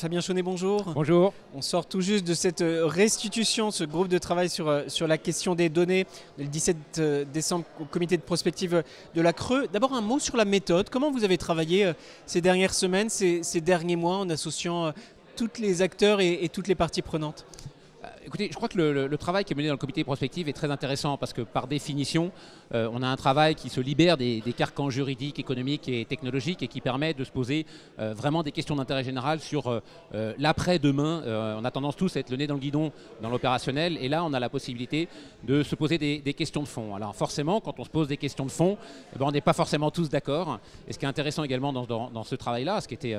Fabien Chaunet, bonjour. Bonjour. On sort tout juste de cette restitution, ce groupe de travail sur la question des données, le 17 décembre au comité de prospective de la Creux. D'abord un mot sur la méthode. Comment vous avez travaillé ces dernières semaines, ces derniers mois en associant tous les acteurs et toutes les parties prenantes ? Écoutez, je crois que le travail qui est mené dans le comité de prospective est très intéressant parce que par définition, on a un travail qui se libère des carcans juridiques, économiques et technologiques et qui permet de se poser vraiment des questions d'intérêt général sur l'après-demain. On a tendance tous à être le nez dans le guidon dans l'opérationnel et là on a la possibilité de se poser des questions de fond. Alors forcément, quand on se pose des questions de fond, on n'est pas forcément tous d'accord. Et ce qui est intéressant également dans ce travail-là, ce qui était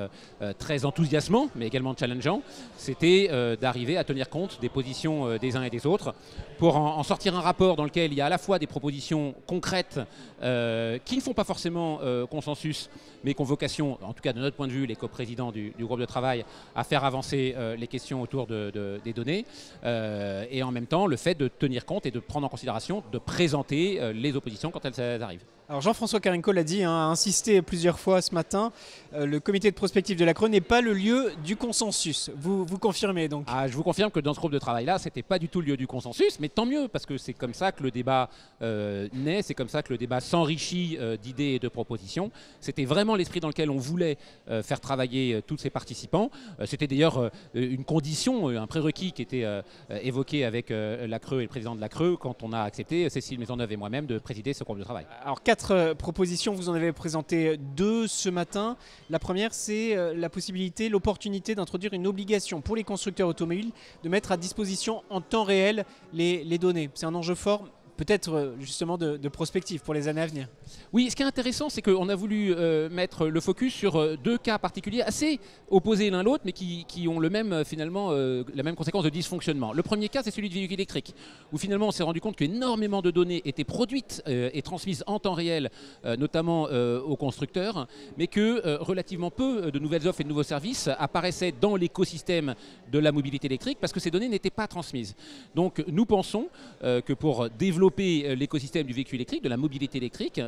très enthousiasmant mais également challengeant, c'était d'arriver à tenir compte des positions des uns et des autres pour en sortir un rapport dans lequel il y a à la fois des propositions concrètes qui ne font pas forcément consensus mais qui ont vocation, en tout cas de notre point de vue, les coprésidents du groupe de travail, à faire avancer les questions autour des données et en même temps le fait de tenir compte et de prendre en considération, de présenter les oppositions quand elles arrivent. Alors Jean-François Carenco l'a dit, a insisté plusieurs fois ce matin, le comité de prospective de la Creux n'est pas le lieu du consensus. Vous confirmez donc? Je vous confirme que dans ce groupe de travail-là, ce n'était pas du tout le lieu du consensus, mais tant mieux, parce que c'est comme ça que le débat naît, c'est comme ça que le débat s'enrichit d'idées et de propositions. C'était vraiment l'esprit dans lequel on voulait faire travailler tous ces participants. C'était d'ailleurs une condition, un prérequis qui était évoqué avec la Creux et le président de la Creux quand on a accepté, Cécile Maisonneuve et moi-même, de présider ce groupe de travail. Alors 4 propositions, vous en avez présenté 2 ce matin. La première, c'est la possibilité, l'opportunité d'introduire une obligation pour les constructeurs automobiles de mettre à disposition en temps réel les données. C'est un enjeu fort, peut-être justement de prospective pour les années à venir. Oui, ce qui est intéressant, c'est qu'on a voulu mettre le focus sur 2 cas particuliers assez opposés l'un l'autre, mais qui ont le même, finalement, la même conséquence de dysfonctionnement. Le premier cas, c'est celui de véhicules électriques, où finalement on s'est rendu compte qu'énormément de données étaient produites et transmises en temps réel, notamment aux constructeurs, mais que relativement peu de nouvelles offres et de nouveaux services apparaissaient dans l'écosystème de la mobilité électrique, parce que ces données n'étaient pas transmises. Donc nous pensons que pour développer l'écosystème du véhicule électrique, de la mobilité électrique,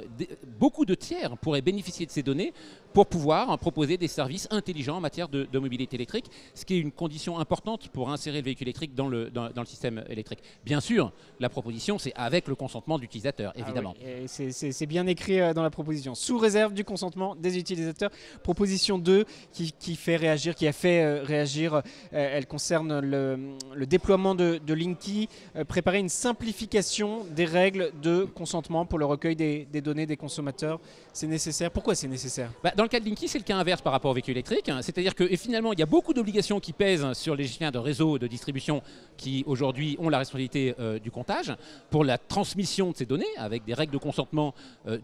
beaucoup de tiers pourraient bénéficier de ces données pour pouvoir proposer des services intelligents en matière de mobilité électrique, ce qui est une condition importante pour insérer le véhicule électrique dans le système électrique. Bien sûr, la proposition, c'est avec le consentement de l'utilisateur, évidemment. Oui. C'est bien écrit dans la proposition. Sous réserve du consentement des utilisateurs. Proposition 2 qui fait réagir, qui a fait réagir. Elle concerne le déploiement de Linky, préparer une simplification des règles de consentement pour le recueil des données des consommateurs. C'est nécessaire. Pourquoi c'est nécessaire ? Dans le cas de Linky, c'est le cas inverse par rapport au véhicule électrique. C'est-à-dire que finalement, il y a beaucoup d'obligations qui pèsent sur les gestionnaires de réseaux de distribution qui aujourd'hui ont la responsabilité du comptage pour la transmission de ces données avec des règles de consentement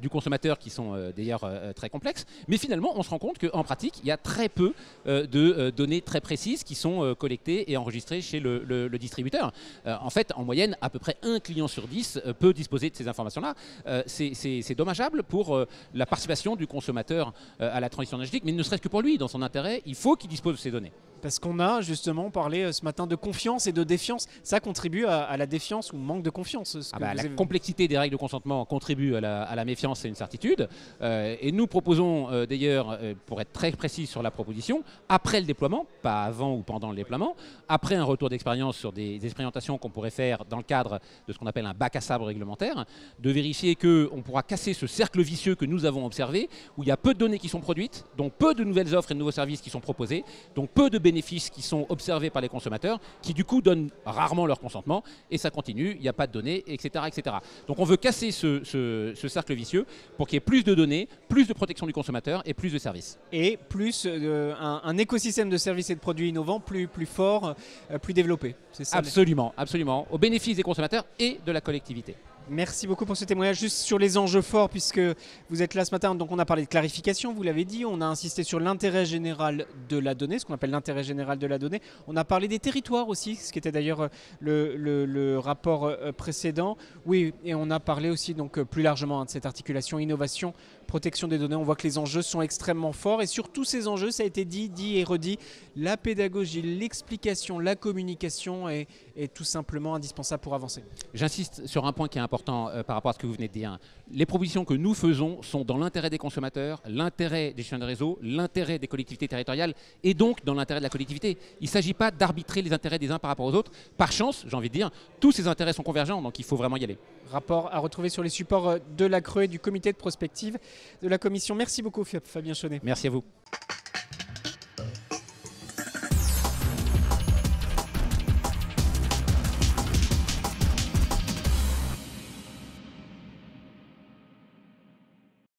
du consommateur qui sont d'ailleurs très complexes. Mais finalement, on se rend compte qu'en pratique, il y a très peu de données très précises qui sont collectées et enregistrées chez le distributeur. En fait, en moyenne, à peu près 1 client sur 10 peut disposer de ces informations-là. C'est dommageable pour la participation du consommateur à la transition énergétique, mais ne serait-ce que pour lui, dans son intérêt, il faut qu'il dispose de ces données. Parce qu'on a justement parlé ce matin de confiance et de défiance. Ça contribue à la défiance ou manque de confiance. La complexité des règles de consentement contribue à la méfiance, c'est une certitude. Et nous proposons d'ailleurs, pour être très précis sur la proposition, après le déploiement, pas avant ou pendant le déploiement, après un retour d'expérience sur des expérimentations qu'on pourrait faire dans le cadre de ce qu'on appelle un bac à sable réglementaire, de vérifier qu'on pourra casser ce cercle vicieux que nous avons observé, où il y a peu de données qui sont produites, donc peu de nouvelles offres et de nouveaux services qui sont proposés, donc peu de bénéfices qui sont observés par les consommateurs, qui du coup donnent rarement leur consentement, et ça continue, il n'y a pas de données, etc., etc. Donc on veut casser ce cercle vicieux pour qu'il y ait plus de données, plus de protection du consommateur et plus de services. Et plus un écosystème de services et de produits innovants plus fort, plus développé. C'est ça, absolument, absolument, au bénéfice des consommateurs et de la collectivité. Merci beaucoup pour ce témoignage. Juste sur les enjeux forts, puisque vous êtes là ce matin, donc on a parlé de clarification, vous l'avez dit, on a insisté sur l'intérêt général de la donnée, ce qu'on appelle l'intérêt général de la donnée. On a parlé des territoires aussi, ce qui était d'ailleurs le rapport précédent. Oui, et on a parlé aussi donc plus largement de cette articulation innovation, protection des données. On voit que les enjeux sont extrêmement forts et sur tous ces enjeux, ça a été dit et redit, la pédagogie, l'explication, la communication est tout simplement indispensable pour avancer. J'insiste sur un point qui est important important par rapport à ce que vous venez de dire. Les propositions que nous faisons sont dans l'intérêt des consommateurs, l'intérêt des gestionnaires de réseau, l'intérêt des collectivités territoriales et donc dans l'intérêt de la collectivité. Il ne s'agit pas d'arbitrer les intérêts des uns par rapport aux autres. Par chance, j'ai envie de dire, tous ces intérêts sont convergents, donc il faut vraiment y aller. Rapport à retrouver sur les supports de la CRE et du comité de prospective de la Commission. Merci beaucoup Fabien Chaunet. Merci à vous.